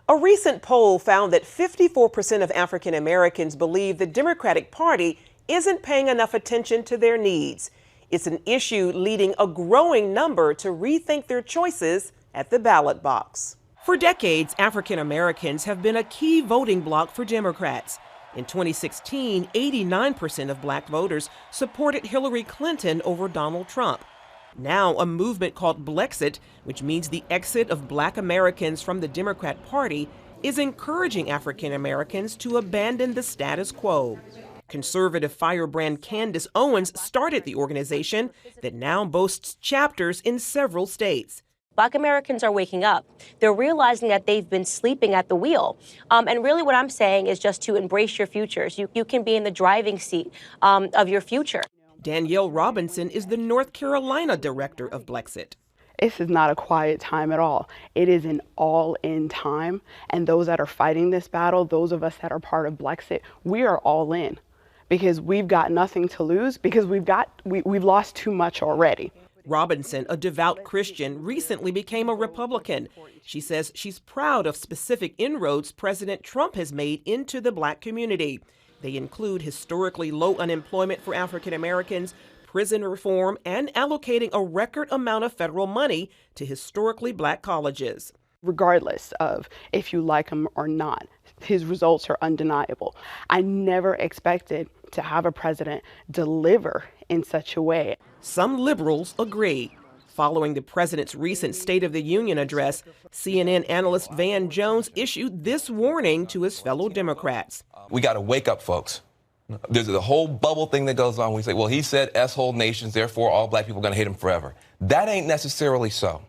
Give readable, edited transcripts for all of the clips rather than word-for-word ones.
A recent poll found that 54% of African Americans believe the Democratic Party isn't paying enough attention to their needs. It's an issue leading a growing number to rethink their choices at the ballot box. For decades, African Americans have been a key voting bloc for Democrats. In 2016, 89% of black voters supported Hillary Clinton over Donald Trump. Now, a movement called Blexit, which means the exit of black Americans from the Democrat Party, is encouraging African Americans to abandon the status quo. Conservative firebrand Candace Owens started the organization that now boasts chapters in several states. Black Americans are waking up. They're realizing that they've been sleeping at the wheel. And really what I'm saying is just to embrace your futures. You can be in the driving seat of your future. Danielle Robinson is the North Carolina director of Blexit. This is not a quiet time at all. It is an all-in time. And those that are fighting this battle, those of us that are part of Blexit, we are all in because we've got nothing to lose because we've lost too much already. Robinson, a devout Christian, recently became a Republican. She says she's proud of specific inroads President Trump has made into the black community. They include historically low unemployment for African Americans, prison reform, and allocating a record amount of federal money to historically black colleges. Regardless of if you like him or not, his results are undeniable. I never expected to have a president deliver in such a way. Some liberals agree. Following the president's recent State of the Union address, CNN analyst Van Jones issued this warning to his fellow Democrats. We got to wake up, folks. There's a whole bubble thing that goes on. We say, well, he said S-hole nations, therefore all black people are going to hate him forever. That ain't necessarily so.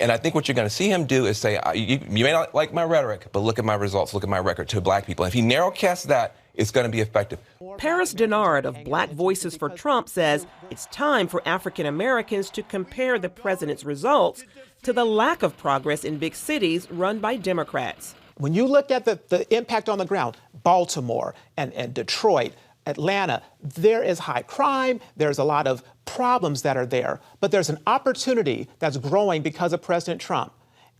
And I think what you're going to see him do is say, you may not like my rhetoric, but look at my results, look at my record to black people. And if he narrowcasts that, it's going to be effective. Paris Denard of Black Voices for Trump says it's time for African Americans to compare the president's results to the lack of progress in big cities run by Democrats. When you look at the impact on the ground, Baltimore and Detroit, Atlanta, there is high crime, there's a lot of problems that are there, but there's an opportunity that's growing because of President Trump.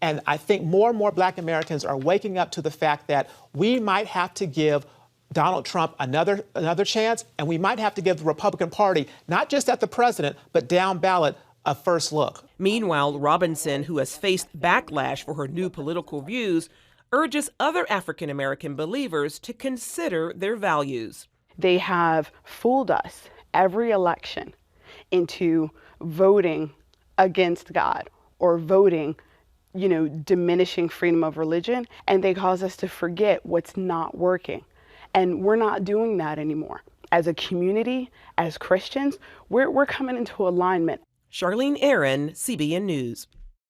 And I think more and more black Americans are waking up to the fact that we might have to give Donald Trump another chance, and we might have to give the Republican Party, not just at the president, but down ballot, a first look. Meanwhile, Robinson, who has faced backlash for her new political views, urges other African American believers to consider their values. They have fooled us every election into voting against God or voting, diminishing freedom of religion, and they cause us to forget what's not working. And we're not doing that anymore. As a community, as Christians, we're coming into alignment. Charlene Aaron, CBN News.